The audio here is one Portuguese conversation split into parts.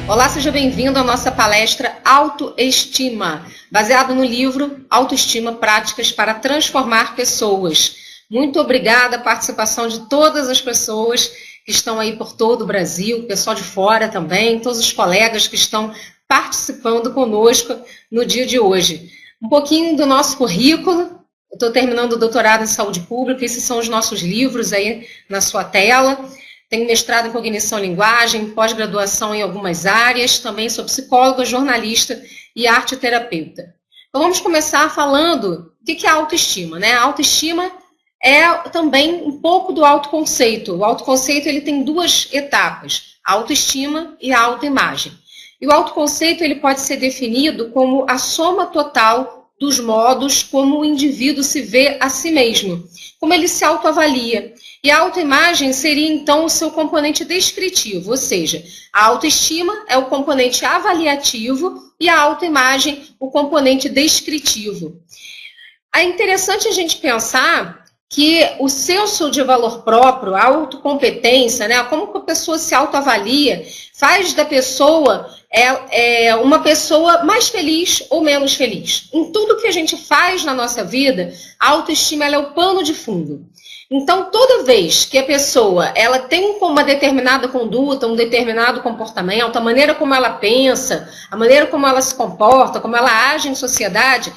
Olá, seja bem-vindo à nossa palestra Autoestima, baseado no livro Autoestima, Práticas para Transformar Pessoas. Muito obrigada a participação de todas as pessoas que estão aí por todo o Brasil, pessoal de fora também, todos os colegas que estão participando conosco no dia de hoje. Um pouquinho do nosso currículo. Eu estou terminando o doutorado em saúde pública, esses são os nossos livros aí na sua tela. Tenho mestrado em cognição e linguagem, pós-graduação em algumas áreas, também sou psicóloga, jornalista e arte-terapeuta. Então vamos começar falando o que é a autoestima, né? A autoestima é também um pouco do autoconceito. O autoconceito ele tem duas etapas, a autoestima e a autoimagem. E o autoconceito ele pode ser definido como a soma total dos modos como o indivíduo se vê a si mesmo, como ele se autoavalia. E a autoimagem seria, então, o seu componente descritivo, ou seja, a autoestima é o componente avaliativo e a autoimagem o componente descritivo. É interessante a gente pensar que o senso de valor próprio, a autocompetência, né, como que a pessoa se autoavalia, faz da pessoa uma pessoa mais feliz ou menos feliz. Em tudo que a gente faz na nossa vida, a autoestima ela é o pano de fundo. Então, toda vez que a pessoa ela tem uma determinada conduta, um determinado comportamento, a maneira como ela pensa, a maneira como ela se comporta, como ela age em sociedade,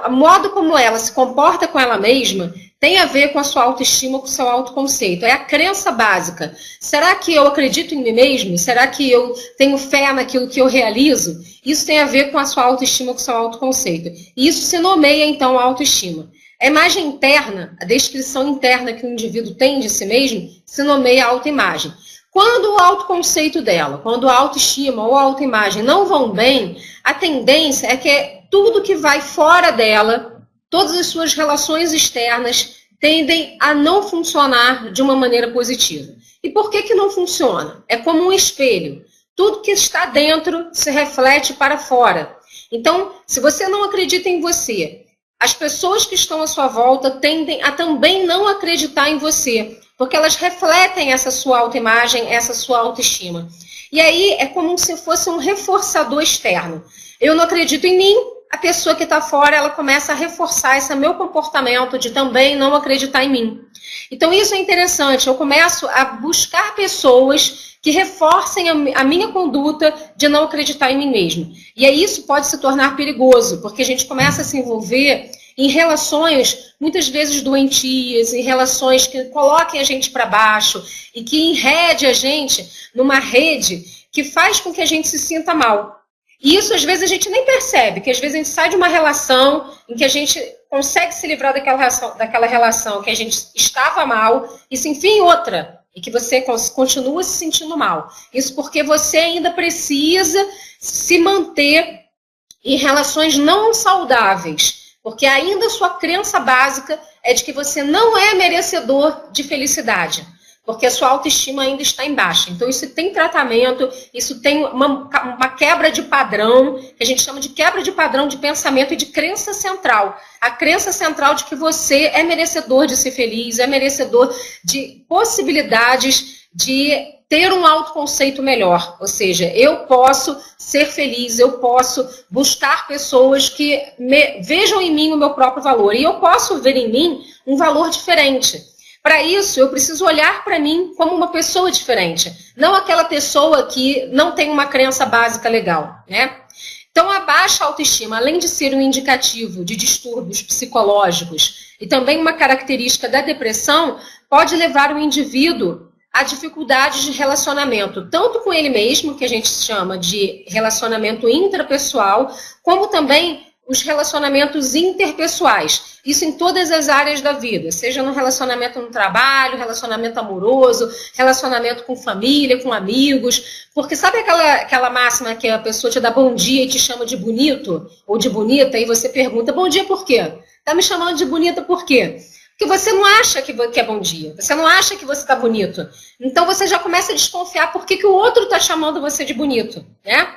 o modo como ela se comporta com ela mesma tem a ver com a sua autoestima, com o seu autoconceito. É a crença básica. Será que eu acredito em mim mesmo? Será que eu tenho fé naquilo que eu realizo? Isso tem a ver com a sua autoestima, com o seu autoconceito. E isso se nomeia, então, a autoestima. A imagem interna, a descrição interna que o indivíduo tem de si mesmo, se nomeia autoimagem. Quando o autoconceito dela, quando a autoestima ou a autoimagem não vão bem, a tendência é que tudo que vai fora dela, todas as suas relações externas, tendem a não funcionar de uma maneira positiva. E por que não funciona? É como um espelho. Tudo que está dentro se reflete para fora. Então, se você não acredita em você, as pessoas que estão à sua volta tendem a também não acreditar em você, porque elas refletem essa sua autoimagem, essa sua autoestima. E aí é como se fosse um reforçador externo. Eu não acredito em mim, a pessoa que está fora, ela começa a reforçar esse meu comportamento de também não acreditar em mim. Então isso é interessante, eu começo a buscar pessoas que reforcem a minha conduta de não acreditar em mim mesmo. E aí isso pode se tornar perigoso, porque a gente começa a se envolver em relações muitas vezes doentias, em relações que coloquem a gente para baixo e que enrede a gente numa rede que faz com que a gente se sinta mal. E isso, às vezes, a gente nem percebe, que às vezes a gente sai de uma relação em que a gente consegue se livrar daquela relação que a gente estava mal e se enfia em outra, e que você continua se sentindo mal. Isso porque você ainda precisa se manter em relações não saudáveis, porque ainda a sua crença básica é de que você não é merecedor de felicidade, porque a sua autoestima ainda está em baixa. Então, isso tem tratamento, isso tem uma quebra de padrão, que a gente chama de quebra de padrão de pensamento e de crença central. A crença central de que você é merecedor de ser feliz, é merecedor de possibilidades de ter um autoconceito melhor. Ou seja, eu posso ser feliz, eu posso buscar pessoas que vejam em mim o meu próprio valor. E eu posso ver em mim um valor diferente. Para isso, eu preciso olhar para mim como uma pessoa diferente, não aquela pessoa que não tem uma crença básica legal, né? Então, a baixa autoestima, além de ser um indicativo de distúrbios psicológicos e também uma característica da depressão, pode levar o indivíduo a dificuldades de relacionamento, tanto com ele mesmo, que a gente chama de relacionamento intrapessoal, como também os relacionamentos interpessoais, isso em todas as áreas da vida, seja no relacionamento no trabalho, relacionamento amoroso, relacionamento com família, com amigos, porque sabe aquela máxima que a pessoa te dá bom dia e te chama de bonito ou de bonita, e você pergunta, bom dia por quê? Tá me chamando de bonita por quê? Porque você não acha que é bom dia, você não acha que você está bonito, então você já começa a desconfiar por que o outro está chamando você de bonito, né?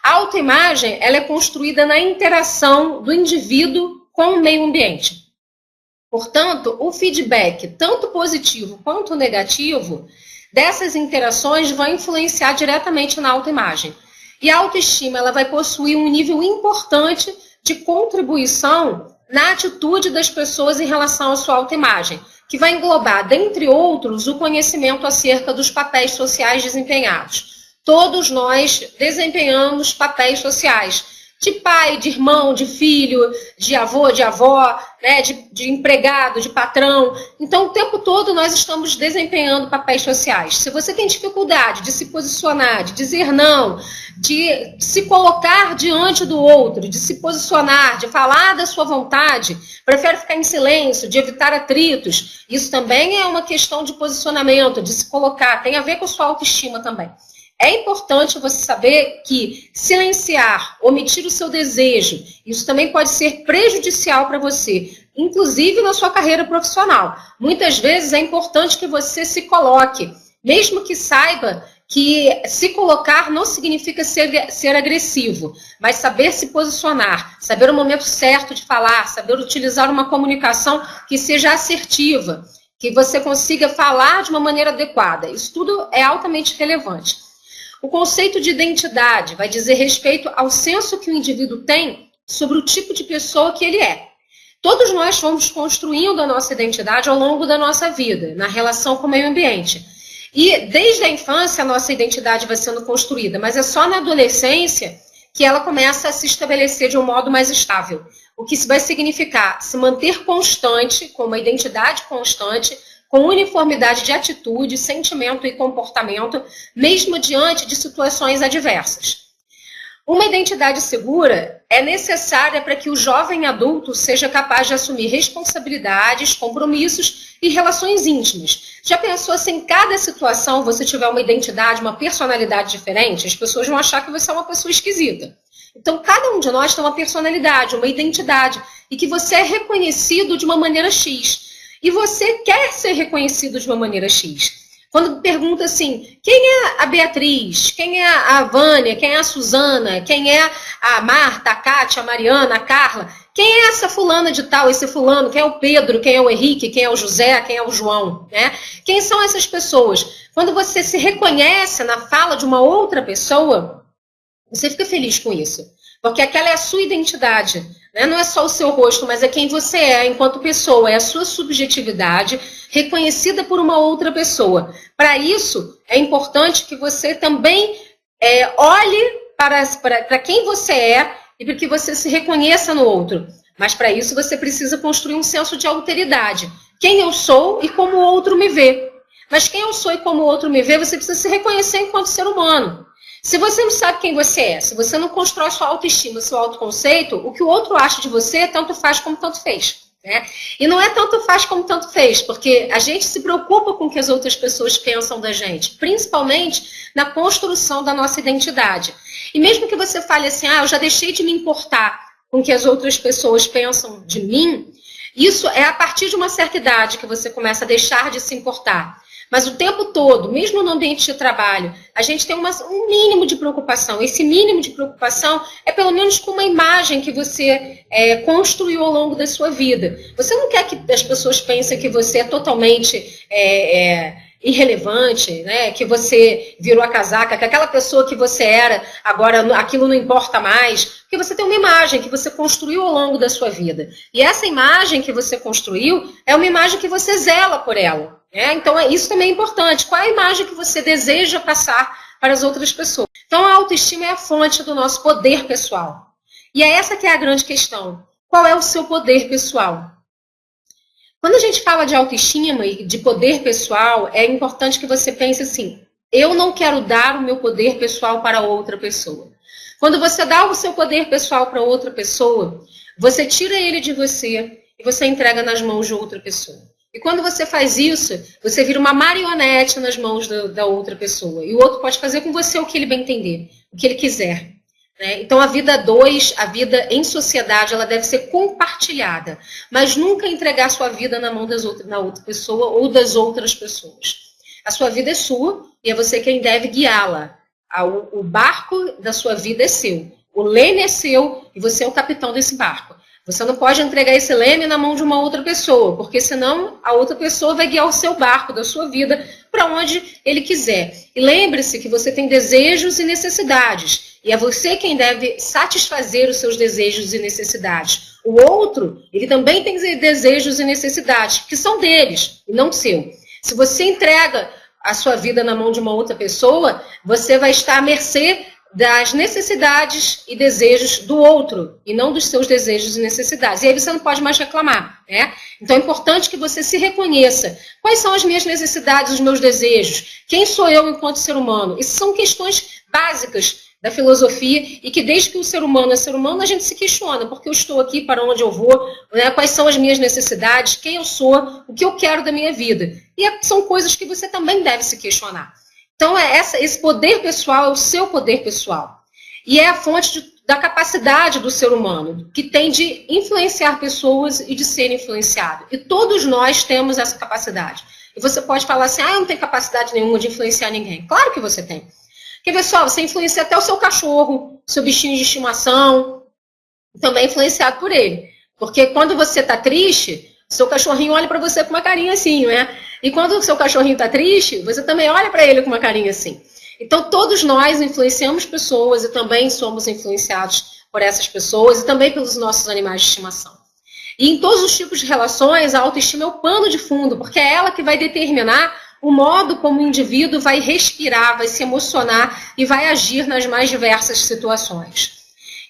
A autoimagem ela é construída na interação do indivíduo com o meio ambiente. Portanto, o feedback, tanto positivo quanto negativo, dessas interações vão influenciar diretamente na autoimagem. E a autoestima ela vai possuir um nível importante de contribuição na atitude das pessoas em relação à sua autoimagem, que vai englobar, dentre outros, o conhecimento acerca dos papéis sociais desempenhados. Todos nós desempenhamos papéis sociais, de pai, de irmão, de filho, de avô, de avó, né, de empregado, de patrão. Então, o tempo todo nós estamos desempenhando papéis sociais. Se você tem dificuldade de se posicionar, de dizer não, de se colocar diante do outro, de se posicionar, de falar da sua vontade, prefere ficar em silêncio, de evitar atritos, isso também é uma questão de posicionamento, de se colocar, tem a ver com a sua autoestima também. É importante você saber que silenciar, omitir o seu desejo, isso também pode ser prejudicial para você, inclusive na sua carreira profissional. Muitas vezes é importante que você se coloque, mesmo que saiba que se colocar não significa ser agressivo, mas saber se posicionar, saber o momento certo de falar, saber utilizar uma comunicação que seja assertiva, que você consiga falar de uma maneira adequada. Isso tudo é altamente relevante. O conceito de identidade vai dizer respeito ao senso que o indivíduo tem sobre o tipo de pessoa que ele é. Todos nós fomos construindo a nossa identidade ao longo da nossa vida, na relação com o meio ambiente. E desde a infância a nossa identidade vai sendo construída, mas é só na adolescência que ela começa a se estabelecer de um modo mais estável. O que vai significar se manter constante, com uma identidade constante, com uniformidade de atitude, sentimento e comportamento, mesmo diante de situações adversas. Uma identidade segura é necessária para que o jovem adulto seja capaz de assumir responsabilidades, compromissos e relações íntimas. Já pensou se em cada situação você tiver uma identidade, uma personalidade diferente? As pessoas vão achar que você é uma pessoa esquisita. Então, cada um de nós tem uma personalidade, uma identidade, e que você é reconhecido de uma maneira X. E você quer ser reconhecido de uma maneira X. Quando pergunta assim, quem é a Beatriz? Quem é a Vânia? Quem é a Suzana? Quem é a Marta, a Kátia, a Mariana, a Carla? Quem é essa fulana de tal, esse fulano? Quem é o Pedro? Quem é o Henrique? Quem é o José? Quem é o João? Né? Quem são essas pessoas? Quando você se reconhece na fala de uma outra pessoa, você fica feliz com isso. Porque aquela é a sua identidade, né? Não é só o seu rosto, mas é quem você é enquanto pessoa, é a sua subjetividade reconhecida por uma outra pessoa. Para isso, é importante que você também olhe para quem você é e para que você se reconheça no outro. Mas para isso você precisa construir um senso de alteridade. Quem eu sou e como o outro me vê. Mas quem eu sou e como o outro me vê, você precisa se reconhecer enquanto ser humano. Se você não sabe quem você é, se você não constrói sua autoestima, seu autoconceito, o que o outro acha de você, tanto faz como tanto fez. Né? E não é tanto faz como tanto fez, porque a gente se preocupa com o que as outras pessoas pensam da gente, principalmente na construção da nossa identidade. E mesmo que você fale assim, eu já deixei de me importar com o que as outras pessoas pensam de mim, isso é a partir de uma certa idade que você começa a deixar de se importar. Mas o tempo todo, mesmo no ambiente de trabalho, a gente tem um mínimo de preocupação. Esse mínimo de preocupação é pelo menos com uma imagem que você construiu ao longo da sua vida. Você não quer que as pessoas pensem que você é totalmente irrelevante, né? Que você virou a casaca, que aquela pessoa que você era, agora aquilo não importa mais. Porque você tem uma imagem que você construiu ao longo da sua vida. E essa imagem que você construiu é uma imagem que você zela por ela. Então, isso também é importante. Qual é a imagem que você deseja passar para as outras pessoas? Então, a autoestima é a fonte do nosso poder pessoal. E é essa que é a grande questão. Qual é o seu poder pessoal? Quando a gente fala de autoestima e de poder pessoal, é importante que você pense assim, eu não quero dar o meu poder pessoal para outra pessoa. Quando você dá o seu poder pessoal para outra pessoa, você tira ele de você e você entrega nas mãos de outra pessoa. E quando você faz isso, você vira uma marionete nas mãos da outra pessoa. E o outro pode fazer com você o que ele bem entender, o que ele quiser. Né? Então, a vida a vida em sociedade, ela deve ser compartilhada. Mas nunca entregar sua vida na mão na outra pessoa ou das outras pessoas. A sua vida é sua e é você quem deve guiá-la. O barco da sua vida é seu. O leme é seu e você é o capitão desse barco. Você não pode entregar esse leme na mão de uma outra pessoa, porque senão a outra pessoa vai guiar o seu barco da sua vida para onde ele quiser. E lembre-se que você tem desejos e necessidades, e é você quem deve satisfazer os seus desejos e necessidades. O outro, ele também tem desejos e necessidades, que são deles, e não seu. Se você entrega a sua vida na mão de uma outra pessoa, você vai estar à mercê das necessidades e desejos do outro, e não dos seus desejos e necessidades. E aí você não pode mais reclamar, né? Então é importante que você se reconheça. Quais são as minhas necessidades, os meus desejos? Quem sou eu enquanto ser humano? Essas são questões básicas da filosofia, e que desde que o ser humano é ser humano, a gente se questiona, porque eu estou aqui, para onde eu vou, né? Quais são as minhas necessidades, quem eu sou, o que eu quero da minha vida. E são coisas que você também deve se questionar. Então, esse poder pessoal é o seu poder pessoal. E é a fonte da capacidade do ser humano, que tem de influenciar pessoas e de ser influenciado. E todos nós temos essa capacidade. E você pode falar assim, eu não tenho capacidade nenhuma de influenciar ninguém. Claro que você tem. Porque, pessoal, você influencia até o seu cachorro, seu bichinho de estimação, também é influenciado por ele. Porque quando você está triste, seu cachorrinho olha para você com uma carinha assim, né? E quando o seu cachorrinho está triste, você também olha para ele com uma carinha assim. Então, todos nós influenciamos pessoas e também somos influenciados por essas pessoas e também pelos nossos animais de estimação. E em todos os tipos de relações, a autoestima é o pano de fundo, porque é ela que vai determinar o modo como o indivíduo vai respirar, vai se emocionar e vai agir nas mais diversas situações.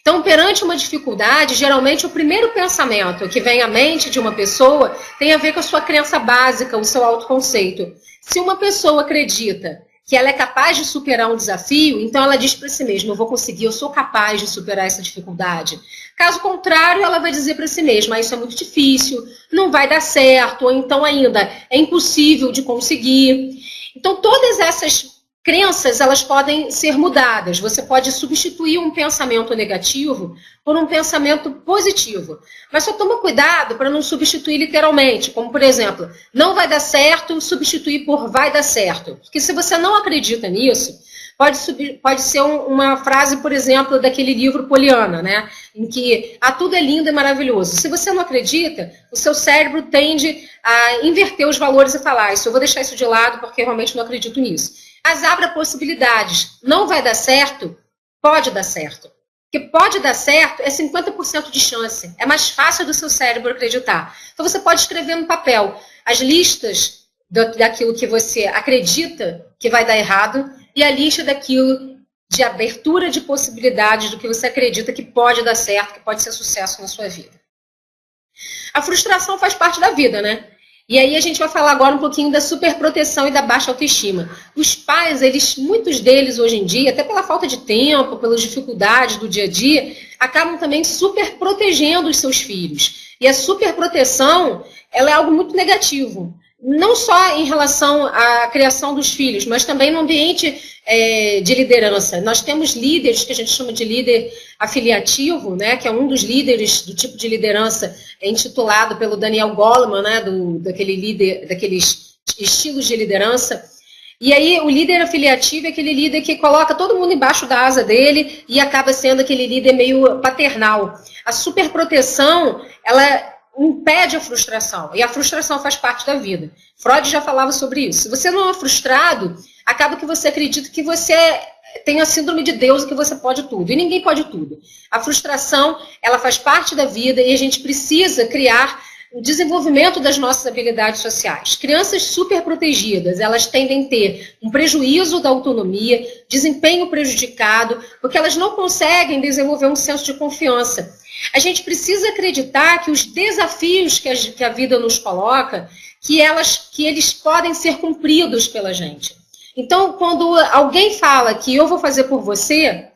Então, perante uma dificuldade, geralmente o primeiro pensamento que vem à mente de uma pessoa tem a ver com a sua crença básica, o seu autoconceito. Se uma pessoa acredita que ela é capaz de superar um desafio, então ela diz para si mesma, eu vou conseguir, eu sou capaz de superar essa dificuldade. Caso contrário, ela vai dizer para si mesma, isso é muito difícil, não vai dar certo, ou então ainda é impossível de conseguir. Então, todas essas crenças, elas podem ser mudadas. Você pode substituir um pensamento negativo por um pensamento positivo. Mas só toma cuidado para não substituir literalmente. Como, por exemplo, não vai dar certo, substituir por vai dar certo. Porque se você não acredita nisso, pode ser uma frase, por exemplo, daquele livro Poliana, né? Em que tudo é lindo e maravilhoso. Se você não acredita, o seu cérebro tende a inverter os valores e falar, eu vou deixar isso de lado porque realmente não acredito nisso. Mas abre possibilidades. Não vai dar certo? Pode dar certo. Porque pode dar certo é 50% de chance. É mais fácil do seu cérebro acreditar. Então você pode escrever no papel as listas daquilo que você acredita que vai dar errado e a lista daquilo de abertura de possibilidades do que você acredita que pode dar certo, que pode ser sucesso na sua vida. A frustração faz parte da vida, né? E aí a gente vai falar agora um pouquinho da superproteção e da baixa autoestima. Os pais, muitos deles hoje em dia, até pela falta de tempo, pelas dificuldades do dia a dia, acabam também superprotegendo os seus filhos. E a superproteção, ela é algo muito negativo. Não só em relação à criação dos filhos, mas também no ambiente de liderança. Nós temos líderes que a gente chama de líder afiliativo, né, que é um dos líderes do tipo de liderança intitulado pelo Daniel Goleman, né, daqueles estilos de liderança. E aí o líder afiliativo é aquele líder que coloca todo mundo embaixo da asa dele e acaba sendo aquele líder meio paternal. A superproteção, ela impede a frustração, e a frustração faz parte da vida. Freud já falava sobre isso. Se você não é frustrado, acaba que você acredita que você tem a síndrome de Deus e que você pode tudo, e ninguém pode tudo. A frustração, ela faz parte da vida e a gente precisa criar o desenvolvimento das nossas habilidades sociais. Crianças super protegidas, elas tendem a ter um prejuízo da autonomia, desempenho prejudicado, porque elas não conseguem desenvolver um senso de confiança. A gente precisa acreditar que os desafios que a vida nos coloca, que eles podem ser cumpridos pela gente. Então, quando alguém fala que eu vou fazer por você,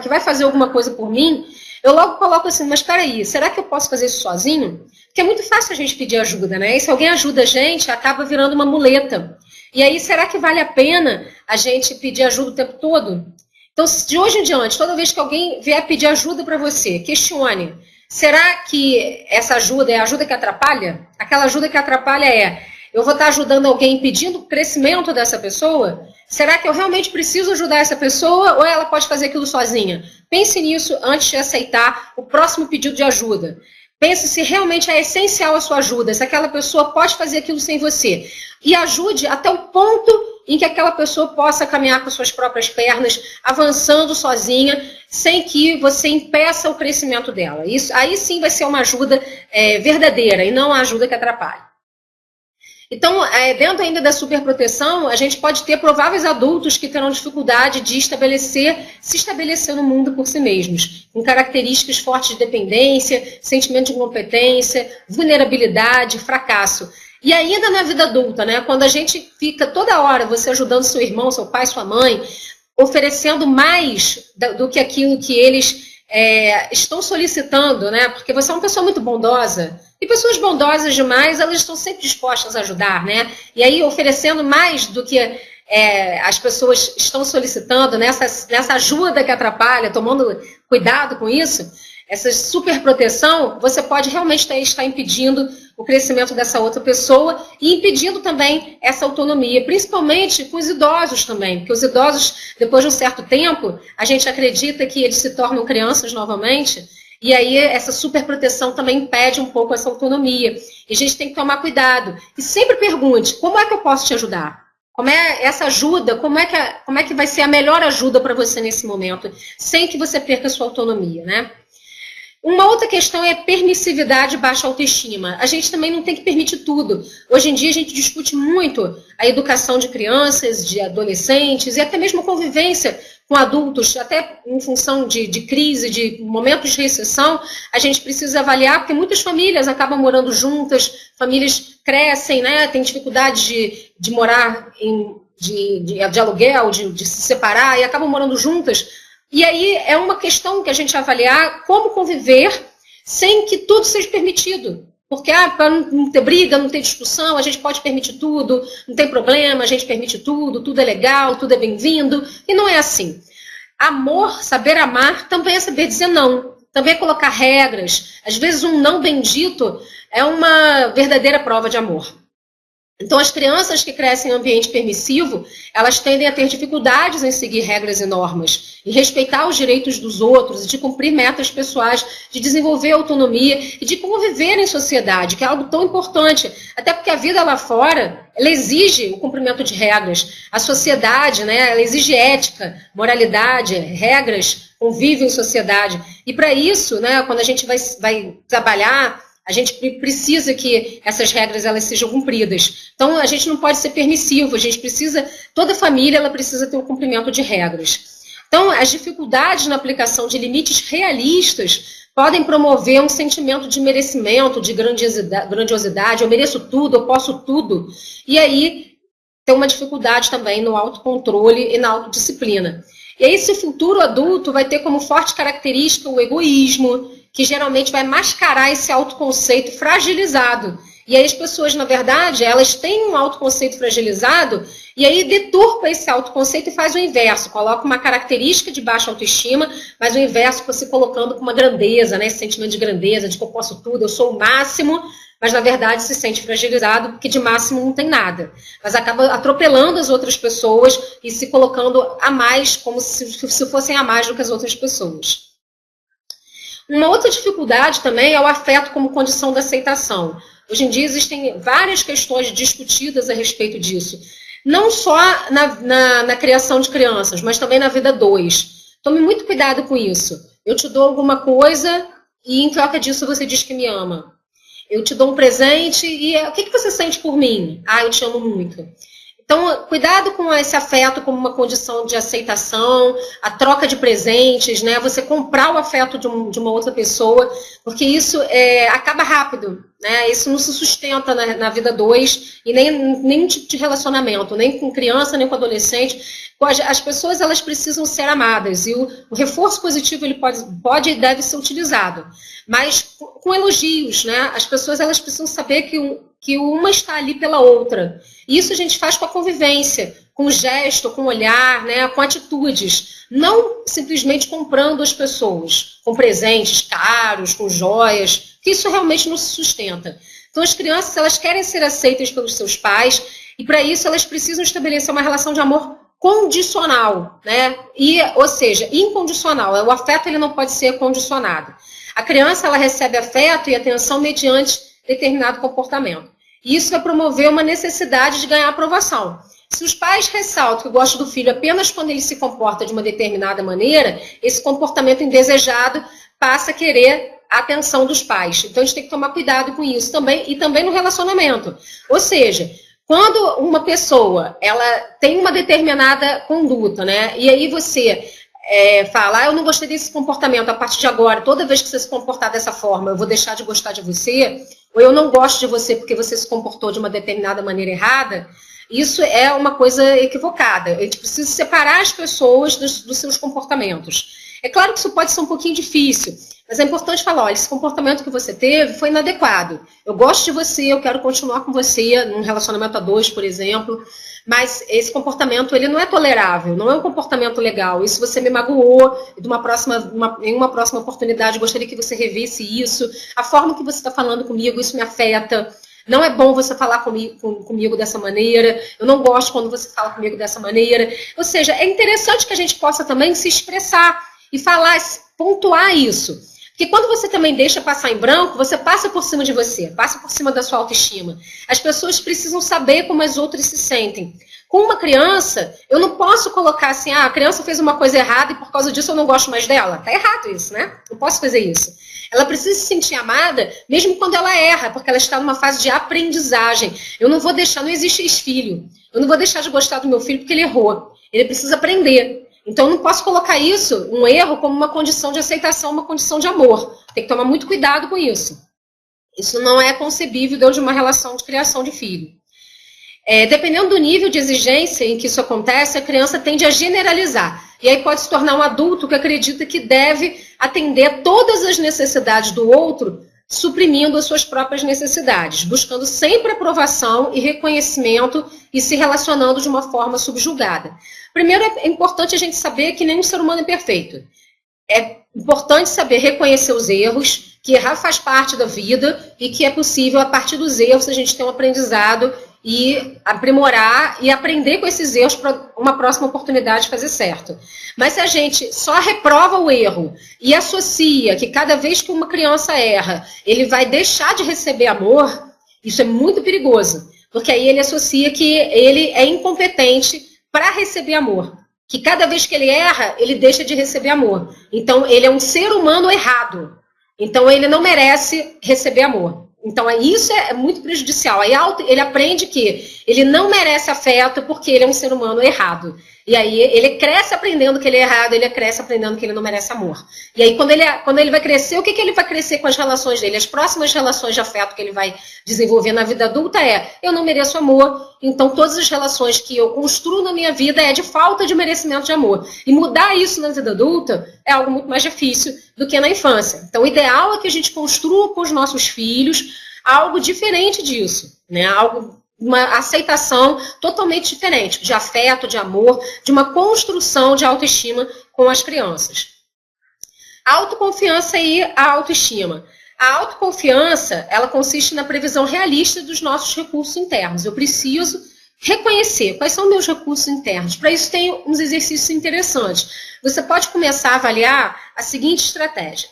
que vai fazer alguma coisa por mim, eu logo coloco assim, mas peraí, será que eu posso fazer isso sozinho? Porque é muito fácil a gente pedir ajuda, né? E se alguém ajuda a gente, acaba virando uma muleta. E aí, será que vale a pena a gente pedir ajuda o tempo todo? Então, de hoje em diante, toda vez que alguém vier pedir ajuda para você, questione. Será que essa ajuda é a ajuda que atrapalha? Aquela ajuda que atrapalha eu vou estar ajudando alguém pedindo o crescimento dessa pessoa? Será que eu realmente preciso ajudar essa pessoa ou ela pode fazer aquilo sozinha? Pense nisso antes de aceitar o próximo pedido de ajuda. Pense se realmente é essencial a sua ajuda, se aquela pessoa pode fazer aquilo sem você. E ajude até o ponto em que aquela pessoa possa caminhar com suas próprias pernas, avançando sozinha, sem que você impeça o crescimento dela. Isso, aí sim vai ser uma ajuda verdadeira e não a ajuda que atrapalha. Então, dentro ainda da superproteção, a gente pode ter prováveis adultos que terão dificuldade de se estabelecer no mundo por si mesmos, com características fortes de dependência, sentimento de incompetência, vulnerabilidade, fracasso. E ainda na vida adulta, né, quando a gente fica toda hora, você ajudando seu irmão, seu pai, sua mãe, oferecendo mais do que aquilo que eles estão solicitando, né, porque você é uma pessoa muito bondosa, e pessoas bondosas demais, elas estão sempre dispostas a ajudar, né, e aí oferecendo mais do que as pessoas estão solicitando, nessa ajuda que atrapalha, tomando cuidado com isso, essa superproteção, você pode realmente estar impedindo o crescimento dessa outra pessoa e impedindo também essa autonomia, principalmente com os idosos também, porque os idosos, depois de um certo tempo, a gente acredita que eles se tornam crianças novamente, e aí essa superproteção também impede um pouco essa autonomia. E a gente tem que tomar cuidado. E sempre pergunte, como é que eu posso te ajudar? Como é essa ajuda, como é que vai ser a melhor ajuda para você nesse momento, sem que você perca a sua autonomia, né? Uma outra questão é permissividade e baixa autoestima. A gente também não tem que permitir tudo. Hoje em dia a gente discute muito a educação de crianças, de adolescentes e até mesmo a convivência com adultos, até em função de crise, de momentos de recessão, a gente precisa avaliar, porque muitas famílias acabam morando juntas, famílias crescem, né, têm dificuldade de morar de aluguel, de se separar e acabam morando juntas. E aí é uma questão que a gente avaliar como conviver sem que tudo seja permitido. Porque para não ter briga, não ter discussão, a gente pode permitir tudo, não tem problema, a gente permite tudo, tudo é legal, tudo é bem-vindo. E não é assim. Amor, saber amar, também é saber dizer não. Também é colocar regras. Às vezes um não bendito é uma verdadeira prova de amor. Então, as crianças que crescem em ambiente permissivo, elas tendem a ter dificuldades em seguir regras e normas, em respeitar os direitos dos outros, de cumprir metas pessoais, de desenvolver autonomia e de conviver em sociedade, que é algo tão importante. Até porque a vida lá fora, ela exige o cumprimento de regras. A sociedade, né, ela exige ética, moralidade, regras, convívio em sociedade. E para isso, né, quando a gente vai trabalhar, a gente precisa que essas regras elas sejam cumpridas. Então, a gente não pode ser permissivo, a gente precisa, toda família ela precisa ter um cumprimento de regras. Então, as dificuldades na aplicação de limites realistas podem promover um sentimento de merecimento, de grandiosidade, eu mereço tudo, eu posso tudo. E aí, tem uma dificuldade também no autocontrole e na autodisciplina. E aí, esse futuro adulto vai ter como forte característica o egoísmo, que geralmente vai mascarar esse autoconceito fragilizado. E aí as pessoas, na verdade, elas têm um autoconceito fragilizado e aí deturpa esse autoconceito e faz o inverso. Coloca uma característica de baixa autoestima, mas o inverso você colocando com uma grandeza, né? Esse sentimento de grandeza, de que eu posso tudo, eu sou o máximo, mas na verdade se sente fragilizado porque de máximo não tem nada. Mas acaba atropelando as outras pessoas e se colocando a mais, como se fossem a mais do que as outras pessoas. Uma outra dificuldade também é o afeto como condição da aceitação. Hoje em dia existem várias questões discutidas a respeito disso. Não só na criação de crianças, mas também na vida 2. Tome muito cuidado com isso. Eu te dou alguma coisa e em troca disso você diz que me ama. Eu te dou um presente e o que você sente por mim? Ah, eu te amo muito. Então, cuidado com esse afeto como uma condição de aceitação, a troca de presentes, né? Você comprar o afeto de uma outra pessoa, porque isso acaba rápido, né? Isso não se sustenta na vida 2 e nem tipo de relacionamento, nem com criança, nem com adolescente. As pessoas elas precisam ser amadas e o reforço positivo ele pode e deve ser utilizado, mas com elogios, né? As pessoas elas precisam saber que uma está ali pela outra. Isso a gente faz com a convivência, com o gesto, com o olhar, né? Com atitudes, não simplesmente comprando as pessoas com presentes caros, com joias, que isso realmente não se sustenta. Então as crianças elas querem ser aceitas pelos seus pais e para isso elas precisam estabelecer uma relação de amor condicional, né? Ou seja, incondicional. O afeto ele não pode ser condicionado. A criança ela recebe afeto e atenção mediante determinado comportamento. E isso vai promover uma necessidade de ganhar aprovação. Se os pais ressaltam que gostam do filho apenas quando ele se comporta de uma determinada maneira, esse comportamento indesejado passa a querer a atenção dos pais. Então, a gente tem que tomar cuidado com isso também, e também no relacionamento. Ou seja, quando uma pessoa ela tem uma determinada conduta, né, e aí você fala, eu não gostei desse comportamento, a partir de agora, toda vez que você se comportar dessa forma, eu vou deixar de gostar de você, ou eu não gosto de você porque você se comportou de uma determinada maneira errada, isso é uma coisa equivocada. A gente precisa separar as pessoas dos seus comportamentos. É claro que isso pode ser um pouquinho difícil, mas é importante falar, olha, esse comportamento que você teve foi inadequado. Eu gosto de você, eu quero continuar com você, num relacionamento a dois, por exemplo, mas esse comportamento ele não é tolerável, não é um comportamento legal. Isso você me magoou, em uma próxima oportunidade gostaria que você revisse isso. A forma que você está falando comigo, isso me afeta. Não é bom você falar comigo dessa maneira, eu não gosto quando você fala comigo dessa maneira. Ou seja, é interessante que a gente possa também se expressar e falar, pontuar isso. Porque quando você também deixa passar em branco, você passa por cima de você, passa por cima da sua autoestima. As pessoas precisam saber como as outras se sentem. Com uma criança, eu não posso colocar assim, a criança fez uma coisa errada e por causa disso eu não gosto mais dela. Tá errado isso, né? Não posso fazer isso. Ela precisa se sentir amada, mesmo quando ela erra, porque ela está numa fase de aprendizagem. Eu não vou deixar, não existe ex-filho. Eu não vou deixar de gostar do meu filho porque ele errou. Ele precisa aprender. Então, eu não posso colocar isso, um erro, como uma condição de aceitação, uma condição de amor. Tem que tomar muito cuidado com isso. Isso não é concebível dentro de uma relação de criação de filho. Dependendo do nível de exigência em que isso acontece, a criança tende a generalizar. E aí pode se tornar um adulto que acredita que deve atender todas as necessidades do outro, suprimindo as suas próprias necessidades, buscando sempre aprovação e reconhecimento e se relacionando de uma forma subjugada. Primeiro, é importante a gente saber que nenhum ser humano é perfeito. É importante saber reconhecer os erros, que errar faz parte da vida e que é possível, a partir dos erros, a gente ter um aprendizado e aprimorar e aprender com esses erros para uma próxima oportunidade de fazer certo. Mas se a gente só reprova o erro e associa que cada vez que uma criança erra, ele vai deixar de receber amor, isso é muito perigoso, porque aí ele associa que ele é incompetente para receber amor. Que cada vez que ele erra, ele deixa de receber amor. Então, ele é um ser humano errado. Então, ele não merece receber amor. Então, isso é muito prejudicial. Aí ele aprende que ele não merece afeto porque ele é um ser humano errado. E aí ele cresce aprendendo que ele é errado, ele cresce aprendendo que ele não merece amor. E aí quando ele vai crescer, o que ele vai crescer com as relações dele? As próximas relações de afeto que ele vai desenvolver na vida adulta eu não mereço amor, então todas as relações que eu construo na minha vida é de falta de merecimento de amor. E mudar isso na vida adulta é algo muito mais difícil do que na infância. Então o ideal é que a gente construa com os nossos filhos algo diferente disso, né? Uma aceitação totalmente diferente, de afeto, de amor, de uma construção de autoestima com as crianças. A autoconfiança e a autoestima. A autoconfiança, ela consiste na previsão realista dos nossos recursos internos. Eu preciso reconhecer quais são meus recursos internos. Para isso tem uns exercícios interessantes. Você pode começar a avaliar a seguinte estratégia.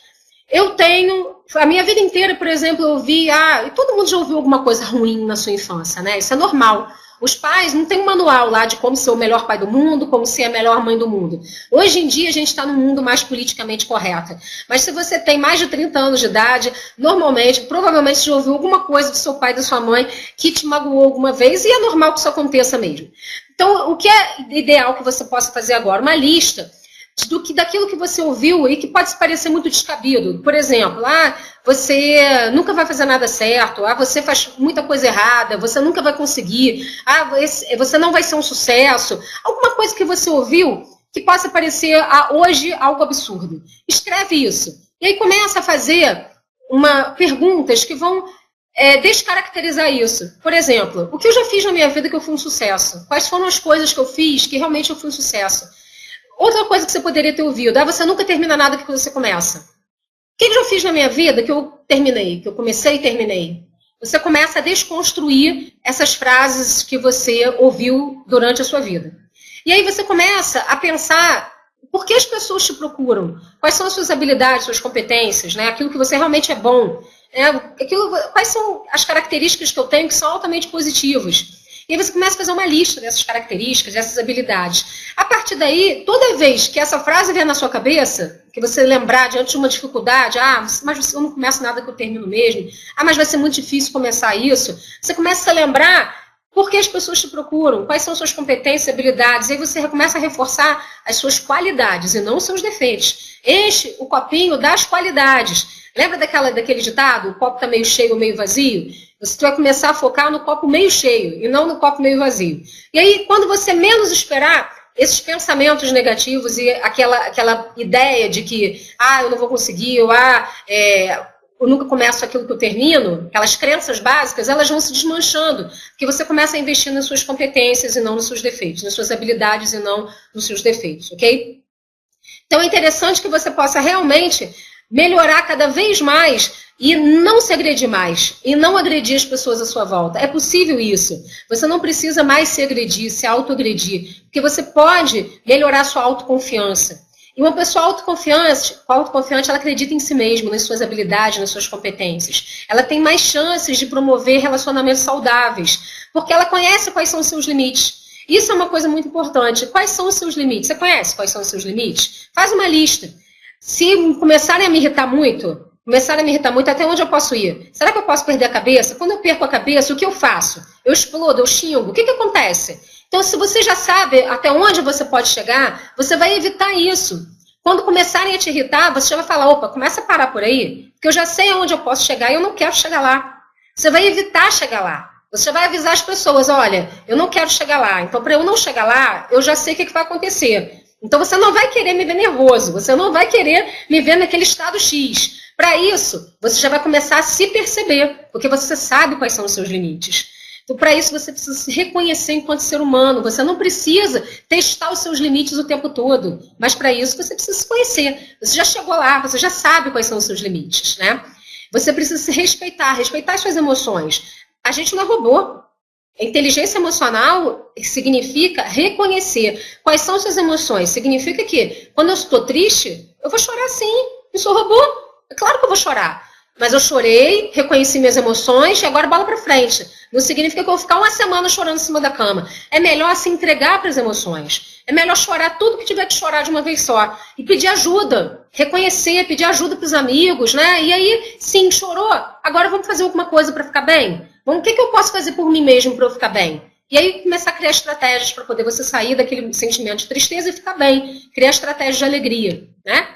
A minha vida inteira, por exemplo, eu ouvi, e todo mundo já ouviu alguma coisa ruim na sua infância, né? Isso é normal. Os pais não têm um manual lá de como ser o melhor pai do mundo, como ser a melhor mãe do mundo. Hoje em dia a gente está num mundo mais politicamente correto. Mas se você tem mais de 30 anos de idade, provavelmente já ouviu alguma coisa do seu pai e da sua mãe que te magoou alguma vez, e é normal que isso aconteça mesmo. Então, o que é ideal que você possa fazer agora? Uma lista daquilo que você ouviu e que pode se parecer muito descabido. Por exemplo, você nunca vai fazer nada certo, você faz muita coisa errada, você nunca vai conseguir, você não vai ser um sucesso. Alguma coisa que você ouviu que possa parecer hoje algo absurdo. Escreve isso. E aí começa a fazer perguntas que vão descaracterizar isso. Por exemplo, o que eu já fiz na minha vida que eu fui um sucesso? Quais foram as coisas que eu fiz que realmente eu fui um sucesso? Outra coisa que você poderia ter ouvido, você nunca termina nada que você começa. O que eu já fiz na minha vida que eu terminei, que eu comecei e terminei? Você começa a desconstruir essas frases que você ouviu durante a sua vida. E aí você começa a pensar Por que as pessoas te procuram? Quais são as suas habilidades, suas competências, né? Aquilo que você realmente é bom. Quais são as características que eu tenho que são altamente positivas? E aí você começa a fazer uma lista dessas características, dessas habilidades. A partir daí, toda vez que essa frase vier na sua cabeça, que você lembrar diante de uma dificuldade, mas eu não começo nada que eu termino mesmo, mas vai ser muito difícil começar isso, você começa a lembrar por que as pessoas te procuram, quais são suas competências e habilidades, e aí você começa a reforçar as suas qualidades e não os seus defeitos. Enche o copinho das qualidades. Lembra daquele ditado, o copo está meio cheio ou meio vazio? Você vai começar a focar no copo meio cheio e não no copo meio vazio. E aí, quando você menos esperar, esses pensamentos negativos e aquela ideia de que, eu não vou conseguir, eu nunca começo aquilo que eu termino, aquelas crenças básicas, elas vão se desmanchando, porque você começa a investir nas suas competências e não nos seus defeitos, nas suas habilidades e não nos seus defeitos, ok? Então é interessante que você possa realmente melhorar cada vez mais e não se agredir mais, e não agredir as pessoas à sua volta. É possível isso. Você não precisa mais se agredir, se autoagredir, porque você pode melhorar a sua autoconfiança. E uma pessoa autoconfiante, ela acredita em si mesma, nas suas habilidades, nas suas competências. Ela tem mais chances de promover relacionamentos saudáveis, porque ela conhece quais são os seus limites. Isso é uma coisa muito importante. Quais são os seus limites? Você conhece quais são os seus limites? Faz uma lista. Se começarem a me irritar muito, até onde eu posso ir? Será que eu posso perder a cabeça? Quando eu perco a cabeça, o que eu faço? Eu explodo, eu xingo. O que acontece? Então, se você já sabe até onde você pode chegar, você vai evitar isso. Quando começarem a te irritar, você já vai falar, opa, começa a parar por aí, porque eu já sei aonde eu posso chegar e eu não quero chegar lá. Você vai evitar chegar lá. Você vai avisar as pessoas, olha, eu não quero chegar lá. Então, para eu não chegar lá, eu já sei o que vai acontecer. Então, você não vai querer me ver nervoso, você não vai querer me ver naquele estado X. Para isso, você já vai começar a se perceber, porque você sabe quais são os seus limites. Então, para isso, você precisa se reconhecer enquanto ser humano. Você não precisa testar os seus limites o tempo todo. Mas, para isso, você precisa se conhecer. Você já chegou lá, você já sabe quais são os seus limites, né? Você precisa se respeitar as suas emoções. A gente não é robô. A inteligência emocional significa reconhecer quais são as suas emoções. Significa que, quando eu estou triste, eu vou chorar sim. Eu sou robô. É claro que eu vou chorar. Mas eu chorei, reconheci minhas emoções e agora bola pra frente. Não significa que eu vou ficar uma semana chorando em cima da cama. É melhor se entregar para as emoções. É melhor chorar tudo que tiver que chorar de uma vez só. E pedir ajuda. Reconhecer, pedir ajuda para os amigos, né? E aí, sim, chorou. Agora vamos fazer alguma coisa para ficar bem? O que eu posso fazer por mim mesmo para eu ficar bem? E aí começar a criar estratégias para poder você sair daquele sentimento de tristeza e ficar bem. Criar estratégias de alegria, né?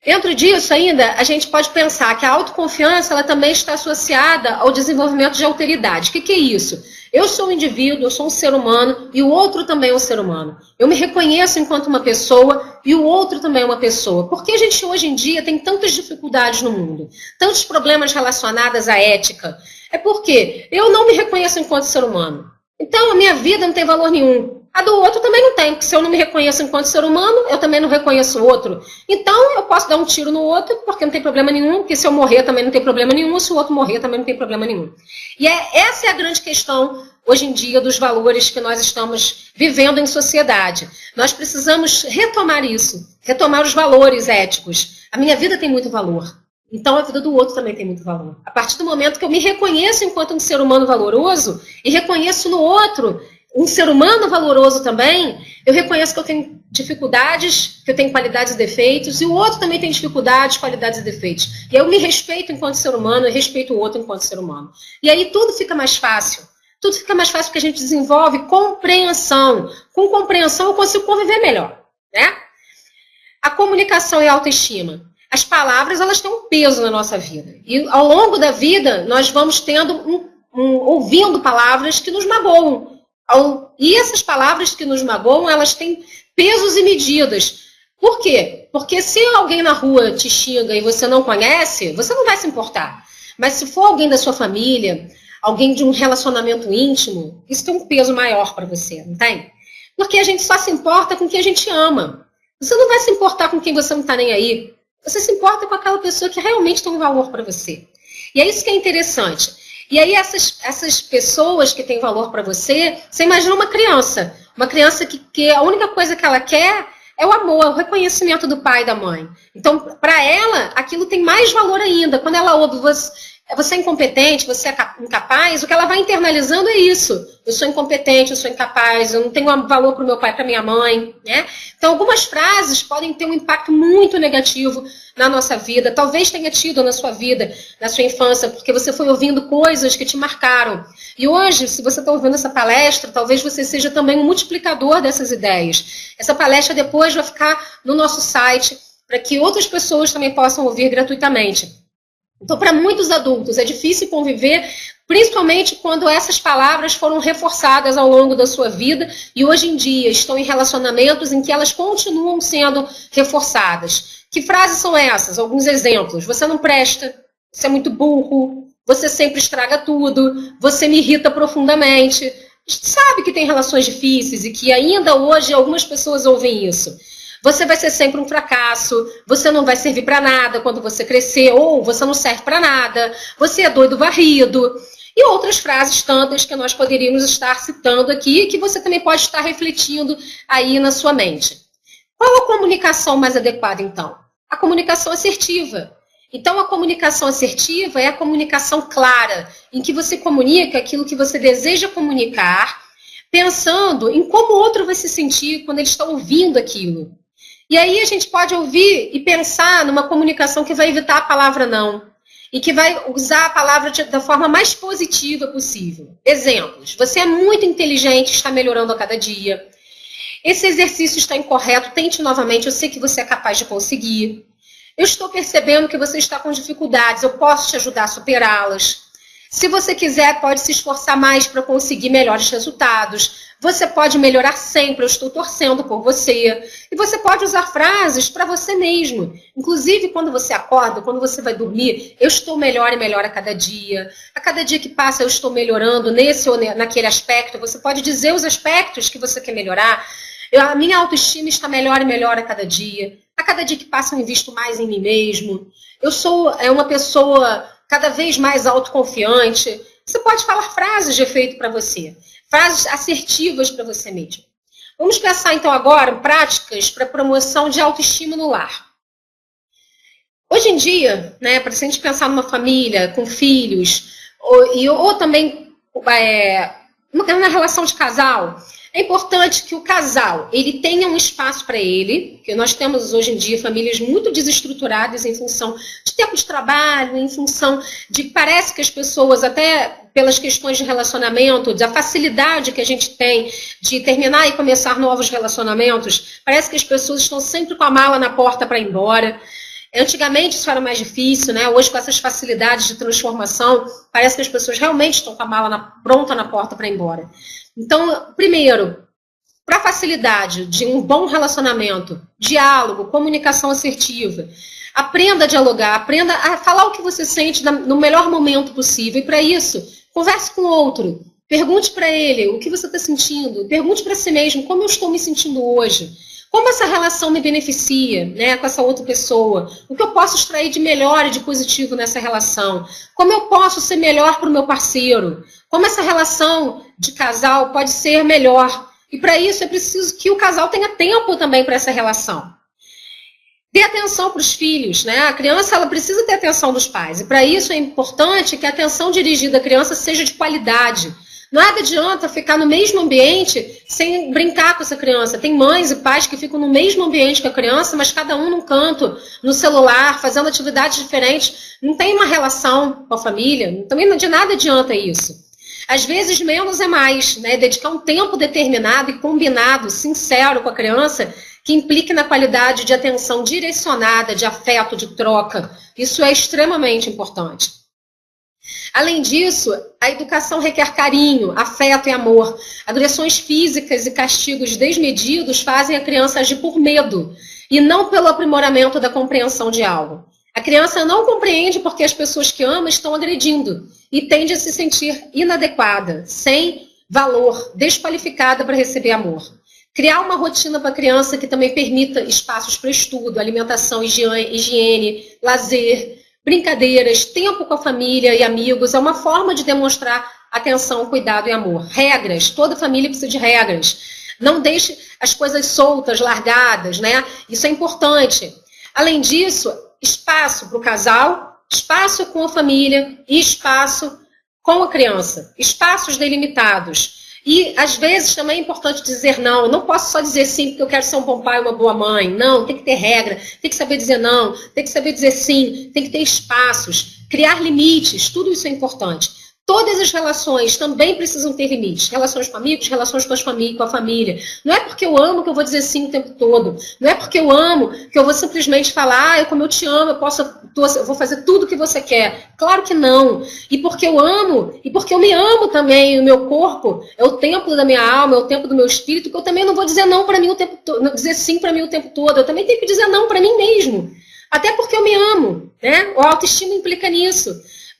Dentro disso ainda, a gente pode pensar que a autoconfiança ela também está associada ao desenvolvimento de alteridade. O que é isso? Eu sou um indivíduo, eu sou um ser humano e o outro também é um ser humano. Eu me reconheço enquanto uma pessoa e o outro também é uma pessoa. Por que a gente hoje em dia tem tantas dificuldades no mundo? Tantos problemas relacionados à ética? É porque eu não me reconheço enquanto ser humano. Então a minha vida não tem valor nenhum. A do outro também não tem, porque se eu não me reconheço enquanto ser humano, eu também não reconheço o outro. Então, eu posso dar um tiro no outro, porque não tem problema nenhum, porque se eu morrer também não tem problema nenhum, se o outro morrer também não tem problema nenhum. E essa é a grande questão, hoje em dia, dos valores que nós estamos vivendo em sociedade. Nós precisamos retomar isso, retomar os valores éticos. A minha vida tem muito valor. Então, a vida do outro também tem muito valor. A partir do momento que eu me reconheço enquanto um ser humano valoroso e reconheço no outro um ser humano valoroso também, eu reconheço que eu tenho dificuldades, que eu tenho qualidades e defeitos, e o outro também tem dificuldades, qualidades e defeitos. E eu me respeito enquanto ser humano e respeito o outro enquanto ser humano. E aí tudo fica mais fácil. Tudo fica mais fácil porque a gente desenvolve compreensão. Com compreensão eu consigo conviver melhor, né? A comunicação e a autoestima. As palavras, elas têm um peso na nossa vida. E ao longo da vida, nós vamos tendo ouvindo palavras que nos magoam. E essas palavras que nos magoam, elas têm pesos e medidas. Por quê? Porque se alguém na rua te xinga e você não conhece, você não vai se importar. Mas se for alguém da sua família, alguém de um relacionamento íntimo, isso tem um peso maior para você, não tem? Porque a gente só se importa com quem a gente ama. Você não vai se importar com quem você não está nem aí. Você se importa com aquela pessoa que realmente tem um valor para você. E é isso que é interessante. E aí essas pessoas que têm valor para você, você imagina uma criança que a única coisa que ela quer é o amor, o reconhecimento do pai e da mãe. Então, para ela, aquilo tem mais valor ainda. Quando ela ouve você é incompetente, você é incapaz, o que ela vai internalizando é isso. Eu sou incompetente, eu sou incapaz, eu não tenho valor para o meu pai, para minha mãe, né? Então, algumas frases podem ter um impacto muito negativo na nossa vida. Talvez tenha tido na sua vida, na sua infância, porque você foi ouvindo coisas que te marcaram. E hoje, se você está ouvindo essa palestra, talvez você seja também um multiplicador dessas ideias. Essa palestra depois vai ficar no nosso site, para que outras pessoas também possam ouvir gratuitamente. Então, para muitos adultos, é difícil conviver, principalmente quando essas palavras foram reforçadas ao longo da sua vida e hoje em dia estão em relacionamentos em que elas continuam sendo reforçadas. Que frases são essas? Alguns exemplos. Você não presta, você é muito burro, você sempre estraga tudo, você me irrita profundamente. A gente sabe que tem relações difíceis e que ainda hoje algumas pessoas ouvem isso. Você vai ser sempre um fracasso, você não vai servir para nada quando você crescer, ou você não serve para nada, você é doido varrido. E outras frases tantas que nós poderíamos estar citando aqui, que você também pode estar refletindo aí na sua mente. Qual a comunicação mais adequada, então? A comunicação assertiva. Então, a comunicação assertiva é a comunicação clara, em que você comunica aquilo que você deseja comunicar, pensando em como o outro vai se sentir quando ele está ouvindo aquilo. E aí a gente pode ouvir e pensar numa comunicação que vai evitar a palavra não. E que vai usar a palavra da forma mais positiva possível. Exemplos. Você é muito inteligente, está melhorando a cada dia. Esse exercício está incorreto, tente novamente, eu sei que você é capaz de conseguir. Eu estou percebendo que você está com dificuldades, eu posso te ajudar a superá-las. Se você quiser, pode se esforçar mais para conseguir melhores resultados. Você pode melhorar sempre, eu estou torcendo por você. E você pode usar frases para você mesmo. Inclusive, quando você acorda, quando você vai dormir, eu estou melhor e melhor a cada dia. A cada dia que passa, eu estou melhorando nesse ou naquele aspecto. Você pode dizer os aspectos que você quer melhorar. A minha autoestima está melhor e melhor a cada dia. A cada dia que passa, eu invisto mais em mim mesmo. Eu sou uma pessoa cada vez mais autoconfiante. Você pode falar frases de efeito para você. Frases assertivas para você mesmo. Vamos pensar então agora em práticas para promoção de autoestima no lar. Hoje em dia, né, para a gente pensar numa família com filhos, ou também na relação de casal, é importante que o casal ele tenha um espaço para ele, porque nós temos hoje em dia famílias muito desestruturadas em função de tempo de trabalho, em função de parece que as pessoas, até pelas questões de relacionamento, da facilidade que a gente tem de terminar e começar novos relacionamentos, parece que as pessoas estão sempre com a mala na porta para ir embora. Antigamente isso era mais difícil, né? Hoje, com essas facilidades de transformação, parece que as pessoas realmente estão com a mala pronta na porta para ir embora. Então, primeiro, para a facilidade de um bom relacionamento, diálogo, comunicação assertiva, aprenda a dialogar, aprenda a falar o que você sente no melhor momento possível. E para isso, converse com o outro, pergunte para ele o que você está sentindo, pergunte para si mesmo como eu estou me sentindo hoje. Como essa relação me beneficia, né, com essa outra pessoa? O que eu posso extrair de melhor e de positivo nessa relação? Como eu posso ser melhor para o meu parceiro? Como essa relação de casal pode ser melhor? E para isso é preciso que o casal tenha tempo também para essa relação. Dê atenção para os filhos, né? A criança ela precisa ter atenção dos pais. E para isso é importante que a atenção dirigida à criança seja de qualidade. Nada adianta ficar no mesmo ambiente sem brincar com essa criança. Tem mães e pais que ficam no mesmo ambiente com a criança, mas cada um num canto, no celular, fazendo atividades diferentes. Não tem uma relação com a família. Também de nada adianta isso. Às vezes, menos é mais, né? Dedicar um tempo determinado e combinado, sincero com a criança, que implique na qualidade de atenção direcionada, de afeto, de troca. Isso é extremamente importante. Além disso, a educação requer carinho, afeto e amor. Agressões físicas e castigos desmedidos fazem a criança agir por medo e não pelo aprimoramento da compreensão de algo. A criança não compreende porque as pessoas que ama estão agredindo e tende a se sentir inadequada, sem valor, desqualificada para receber amor. Criar uma rotina para a criança que também permita espaços para estudo, alimentação, higiene, lazer, brincadeiras, tempo com a família e amigos, é uma forma de demonstrar atenção, cuidado e amor. Regras, toda família precisa de regras. Não deixe as coisas soltas, largadas, né? Isso é importante. Além disso, espaço para o casal, espaço com a família e espaço com a criança. Espaços delimitados. E, às vezes, também é importante dizer não. Eu não posso só dizer sim porque eu quero ser um bom pai ou uma boa mãe. Não, tem que ter regra, tem que saber dizer não, tem que saber dizer sim, tem que ter espaços, criar limites, tudo isso é importante. Todas as relações também precisam ter limites. Relações com amigos, relações com a família. Não é porque eu amo que eu vou dizer sim o tempo todo. Não é porque eu amo que eu vou simplesmente falar, como eu te amo, eu vou fazer tudo o que você quer. Claro que não. E porque eu amo, e porque eu me amo também, o meu corpo é o templo da minha alma, é o templo do meu espírito, que eu também não vou dizer não para mim o tempo todo, dizer sim para mim o tempo todo. Eu também tenho que dizer não para mim mesmo. Até porque eu me amo, né? O autoestima implica nisso.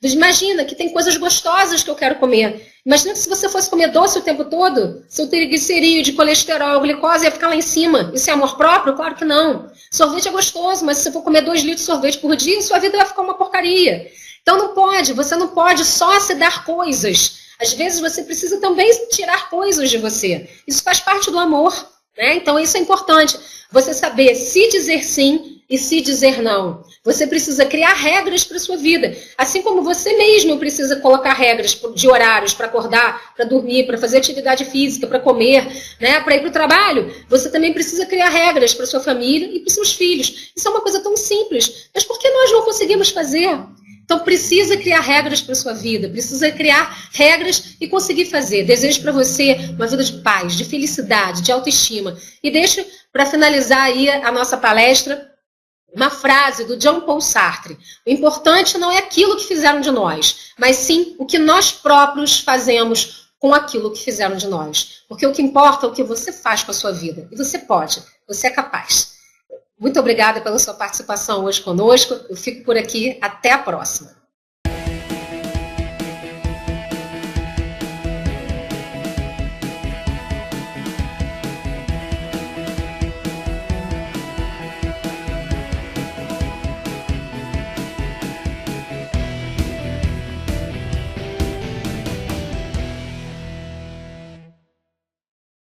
Imagina que tem coisas gostosas que eu quero comer. Imagina que se você fosse comer doce o tempo todo, seu triglicerídeo, colesterol, glicose ia ficar lá em cima. Isso é amor próprio? Claro que não. Sorvete é gostoso, mas se você for comer 2 litros de sorvete por dia, sua vida vai ficar uma porcaria. Então você não pode só se dar coisas. Às vezes você precisa também tirar coisas de você. Isso faz parte do amor, né? Então isso é importante. Você saber se dizer sim e se dizer não. Você precisa criar regras para a sua vida. Assim como você mesmo precisa colocar regras de horários para acordar, para dormir, para fazer atividade física, para comer, né, para ir para o trabalho. Você também precisa criar regras para a sua família e para os seus filhos. Isso é uma coisa tão simples. Mas por que nós não conseguimos fazer? Então precisa criar regras para a sua vida, precisa criar regras e conseguir fazer. Desejo para você uma vida de paz, de felicidade, de autoestima. E deixo para finalizar aí a nossa palestra uma frase do Jean Paul Sartre. O importante não é aquilo que fizeram de nós, mas sim o que nós próprios fazemos com aquilo que fizeram de nós. Porque o que importa é o que você faz com a sua vida. E você pode, você é capaz. Muito obrigada pela sua participação hoje conosco. Eu fico por aqui. Até a próxima.